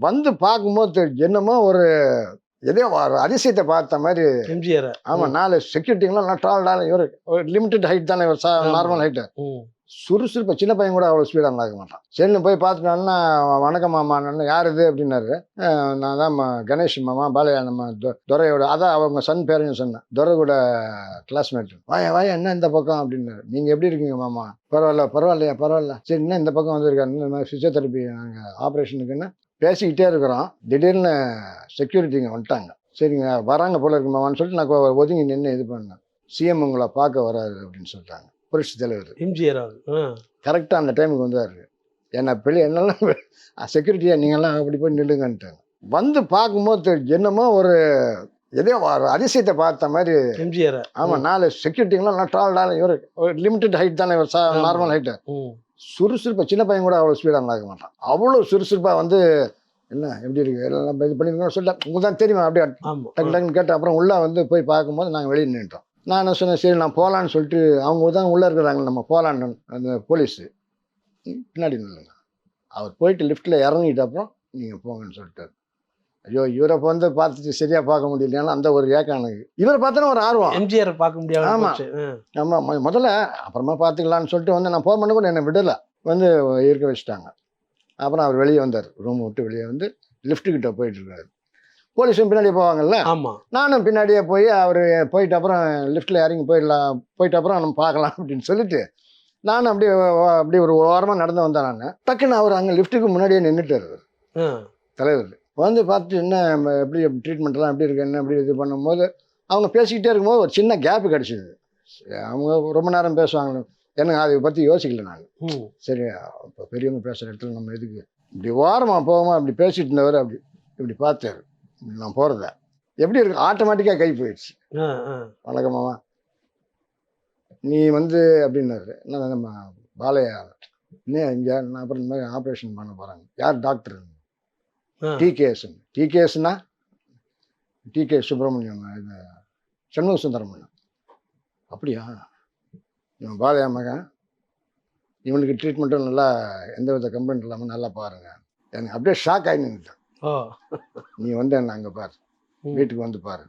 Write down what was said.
வந்து பார்க்கும்போது என்னமோ ஒரு ஏதோ ஒரு அதிசயத்தை பார்த்த மாதிரி. எம்ஜிஆர். ஆமா, 4 செக்யூரிட்டிங்களாம் நல்லா டால் இவர் ஒரு லிமிட்டட் ஹைட் தானே, இவர் நார்மல் ஹைட்டு. சுறுசுறுப்பு சின்ன பையன் கூட அவ்வளோ ஸ்பீடாக நடக்க மாட்டான். சரின்னு போய் பார்த்துட்டான்னா, வணக்கம் மாமான்னு, யார் இது அப்படின்னாரு. நான் தான் கணேஷ் மாமா, பாலையா நம்ம துரையோட, அதான் அவங்க சன் பேரையும் சொன்னேன், துரை கூட கிளாஸ்மேட். வாயா வாயா என்ன இந்த பக்கம் அப்படின்னாரு. நீங்கள் எப்படி இருக்கீங்க மாமா? பரவாயில்லையா பரவாயில்ல. சரி, இன்னும் இந்த பக்கம் வந்திருக்காரு, இந்த ஃபிசியோதெரப்பி நாங்கள் ஆப்ரேஷனுக்குன்னு பேசிக்கிட்டே இருக்கிறோம். திடீர்னு செக்யூரிட்டிங்க வந்துட்டாங்க. சரிங்க வராங்க போல இருக்கு மாமான்னு சொல்லிட்டு நான் ஒதுங்கி நின்று இது பண்ணேன். சிஎம் உங்களை பார்க்க வராது அப்படின்னு சொல்லிட்டாங்க. புரட்சி தலைவர் எம்ஜிஆர் கரெக்டாக அந்த டைமுக்கு வந்தார். என்ன பெரிய என்னெல்லாம் செக்யூரிட்டியா நீங்கள்லாம் அப்படி போய் நில்லுங்கன்ட்டாங்க. வந்து பார்க்கும்போது என்னமோ ஒரு ஏதோ ஒரு அதிசயத்தை பார்த்த மாதிரி. எம்ஜிஆர். ஆமாம், 4 செக்யூரிட்டிங்களாம் நல்லா டால் இவர் ஒரு லிமிட்டட் ஹைட் தானே, இவர் நார்மல் ஹைட்டு. சுறுசுறுப்பாக சின்ன பையன் கூட அவ்வளோ ஸ்பீடாக நடக்க மாட்டான். அவ்வளோ சுறுசுறுப்பாக வந்து என்ன எப்படி இருக்கு எல்லாம் இது பண்ணிருக்கோம் சொல்லிட்டு உங்களுக்கு தான் தெரியுமா அப்படியே டக்கு டக்குன்னு கேட்டு அப்புறம் உள்ளே வந்து போய் பார்க்கும்போது நாங்கள் வெளியே நின்றுட்டோம். நான் என்ன சொன்னேன், சரி நான் போகலான்னு சொல்லிட்டு, அவங்க தான் உள்ளே இருக்கிறாங்க, நம்ம போகலான்னு. அந்த போலீஸு பின்னாடி நில்லுங்க, அவர் போயிட்டு லிஃப்ட்டில் இறங்கிட்டு அப்புறம் நீங்கள் போங்கன்னு சொல்லிட்டாரு. ஐயோ, இவரை வந்து பார்த்துட்டு சரியாக பார்க்க முடியலையாலும் அந்த ஒரு ஏக்கம் எனக்கு. இவரை பார்த்தோன்னா ஒரு ஆர்வம், எம்ஜிஆர் பார்க்க முடியாது. ஆமாம் ஆமாம், முதல்ல அப்புறமா பார்த்துக்கலான்னு சொல்லிட்டு வந்து நான் போக பண்ண கூட என்னை விடலை, வந்து இருக்க வச்சுட்டாங்க. அப்புறம் அவர் வெளியே வந்தார், ரூம் விட்டு வெளியே வந்து லிஃப்ட்டுக்கிட்ட போயிட்டு இருக்காரு. போலீஸும் பின்னாடியே போவாங்கல்ல, நானும் பின்னாடியே போய் அவர் போயிட்டு அப்புறம் லிஃப்ட்டில் இறங்கி போயிட்டு அப்புறம் நம்ம பார்க்கலாம் அப்படின்னு சொல்லிட்டு நானும் அப்படியே ஒரு ஓரமாக நடந்து வந்தேன். நான் டக்குன்னு அவர் அங்கே லிஃப்ட்டுக்கு முன்னாடியே நின்றுட்டார் தலைவர். வந்து பார்த்துட்டு என்ன எப்படி ட்ரீட்மெண்ட்லாம் எப்படி இருக்கு என்ன எப்படி இது பண்ணும்போது அவங்க பேசிக்கிட்டே இருக்கும்போது ஒரு சின்ன கேப்பு கிடச்சிது. அவங்க ரொம்ப நேரம் பேசுவாங்க, எனக்கு அதை பற்றி யோசிக்கல நான். சரி, இப்போ பெரியவங்க பேசுகிற இடத்துல நம்ம எதுக்கு இப்படி ஓரமாக போகாமல் அப்படி பேசிட்டு இருந்தவர் இப்படி பார்த்தாரு. நான் போகிறத எப்படி இருக்கு, ஆட்டோமேட்டிக்காக கை போயிடுச்சு. வணக்கமாமா நீ வந்து அப்படின்னாரு. என்ன நம்ம பாலையா இன்னும் இங்கே நான் அப்புறம் இந்த மாதிரி ஆப்ரேஷன் பண்ண போகிறாங்க. யார் டாக்டர்? டிகேஎஸ்னா டிகே சுப்பிரமணியம், இது சண்முக சுந்தரமணியம். அப்படியா, இவன் பாலையா மகன், இவனுக்கு ட்ரீட்மெண்ட்டும் நல்லா எந்த வித கம்ப்ளைண்ட் இல்லாமல் நல்லா பாருங்கள். எனக்கு அப்படியே ஷாக் ஆகி நின்றுட்டேன். நீ வந்து என்ன அங்கே பாரு, வீட்டுக்கு வந்து பாரு.